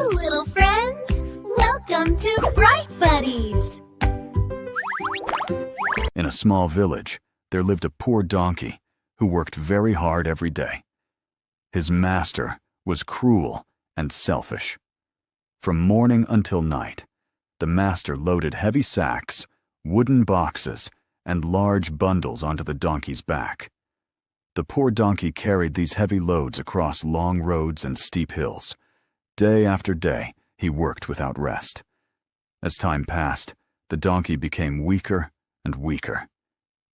little friends! Welcome to Bright Buddies! In a small village, there lived a poor donkey who worked very hard every day. His master was cruel and selfish. From morning until night, the master loaded heavy sacks, wooden boxes, and large bundles onto the donkey's back. The poor donkey carried these heavy loads across long roads and steep hills. Day after day, he worked without rest. As time passed, the donkey became weaker and weaker.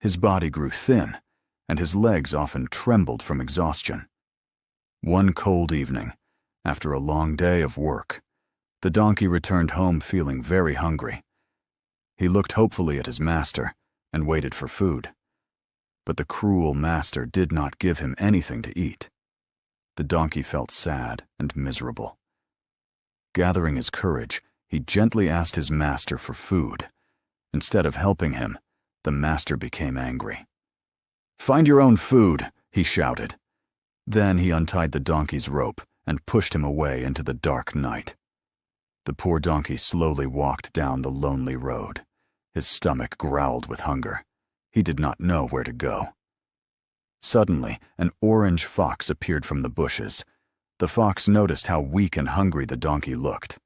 His body grew thin, and his legs often trembled from exhaustion. One cold evening, after a long day of work, the donkey returned home feeling very hungry. He looked hopefully at his master and waited for food. But the cruel master did not give him anything to eat. The donkey felt sad and miserable. Gathering his courage, he gently asked his master for food. Instead of helping him, the master became angry. "Find your own food," he shouted. Then he untied the donkey's rope and pushed him away into the dark night. The poor donkey slowly walked down the lonely road. His stomach growled with hunger. He did not know where to go. Suddenly, an orange fox appeared from the bushes. The fox noticed how weak and hungry the donkey looked.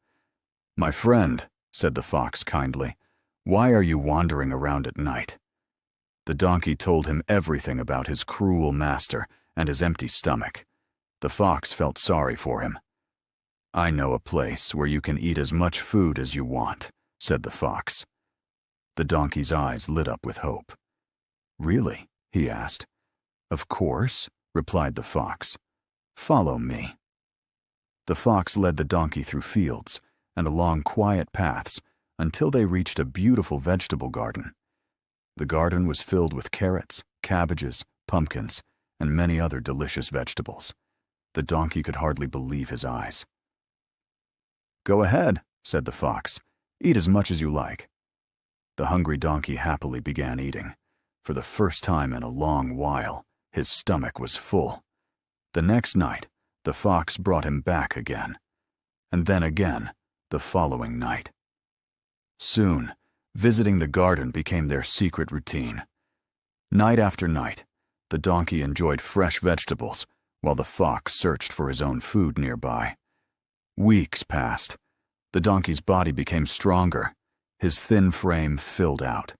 "My friend," said the fox kindly, "why are you wandering around at night?" The donkey told him everything about his cruel master and his empty stomach. The fox felt sorry for him. "I know a place where you can eat as much food as you want," said the fox. The donkey's eyes lit up with hope. "Really?" he asked. "Of course," replied the fox. "Follow me." The fox led the donkey through fields and along quiet paths until they reached a beautiful vegetable garden. The garden was filled with carrots, cabbages, pumpkins, and many other delicious vegetables. The donkey could hardly believe his eyes. "Go ahead," said the fox. "Eat as much as you like." The hungry donkey happily began eating. For the first time in a long while, his stomach was full. The next night, the fox brought him back again, and then again the following night. Soon, visiting the garden became their secret routine. Night after night, the donkey enjoyed fresh vegetables, while the fox searched for his own food nearby. Weeks passed. The donkey's body became stronger. His thin frame filled out.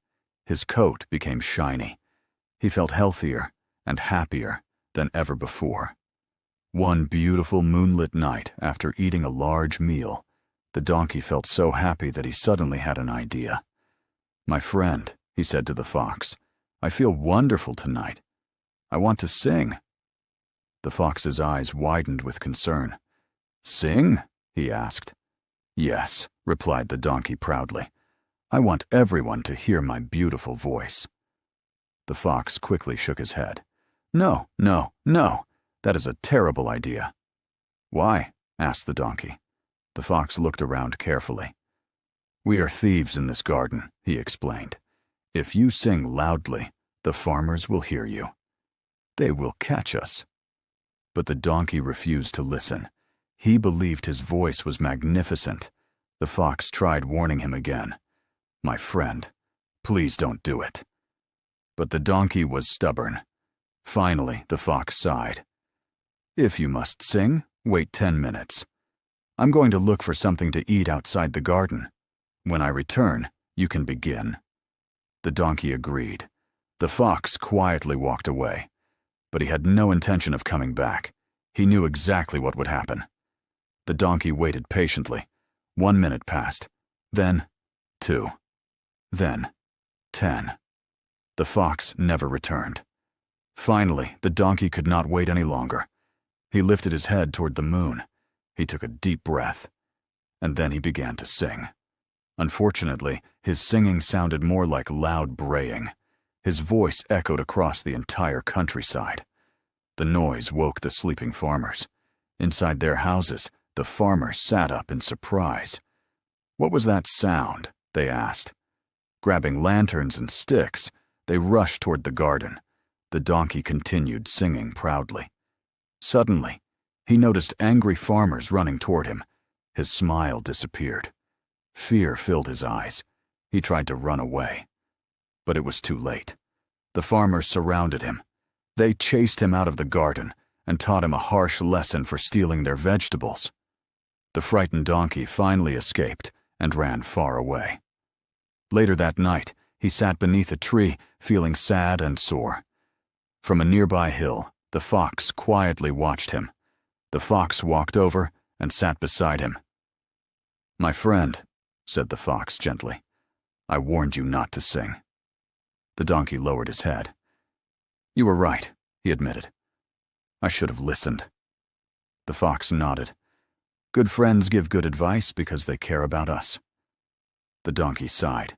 His coat became shiny. He felt healthier and happier than ever before. One beautiful moonlit night, after eating a large meal, the donkey felt so happy that he suddenly had an idea. "My friend," he said to the fox, "I feel wonderful tonight. I want to sing." The fox's eyes widened with concern. "Sing?" he asked. "Yes," replied the donkey proudly. "I want everyone to hear my beautiful voice." The fox quickly shook his head. "No, no, no. That is a terrible idea." "Why?" asked the donkey. The fox looked around carefully. "We are thieves in this garden," he explained. "If you sing loudly, the farmers will hear you. They will catch us." But the donkey refused to listen. He believed his voice was magnificent. The fox tried warning him again. "My friend, please don't do it." But the donkey was stubborn. Finally, the fox sighed. "If you must sing, wait 10 minutes. I'm going to look for something to eat outside the garden. When I return, you can begin." The donkey agreed. The fox quietly walked away, but he had no intention of coming back. He knew exactly what would happen. The donkey waited patiently. 1 minute passed, then 2, then 10. The fox never returned. Finally, the donkey could not wait any longer. He lifted his head toward the moon. He took a deep breath, and then he began to sing. Unfortunately, his singing sounded more like loud braying. His voice echoed across the entire countryside. The noise woke the sleeping farmers. Inside their houses, the farmers sat up in surprise. "What was that sound?" they asked. Grabbing lanterns and sticks, they rushed toward the garden. The donkey continued singing proudly. Suddenly, he noticed angry farmers running toward him. His smile disappeared. Fear filled his eyes. He tried to run away. But it was too late. The farmers surrounded him. They chased him out of the garden and taught him a harsh lesson for stealing their vegetables. The frightened donkey finally escaped and ran far away. Later that night, he sat beneath a tree, feeling sad and sore. From a nearby hill, the fox quietly watched him. The fox walked over and sat beside him. "My friend," said the fox gently, "I warned you not to sing." The donkey lowered his head. "You were right," he admitted. "I should have listened." The fox nodded. "Good friends give good advice because they care about us." The donkey sighed.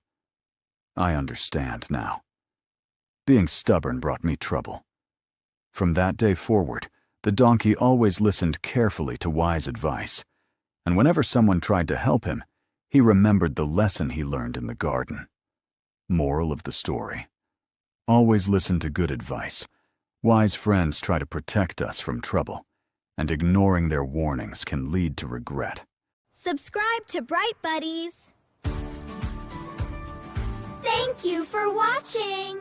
"I understand now. Being stubborn brought me trouble." From that day forward, the donkey always listened carefully to wise advice, and whenever someone tried to help him, he remembered the lesson he learned in the garden. Moral of the story: always listen to good advice. Wise friends try to protect us from trouble, and ignoring their warnings can lead to regret. Subscribe to Bright Buddies. Thank you for watching.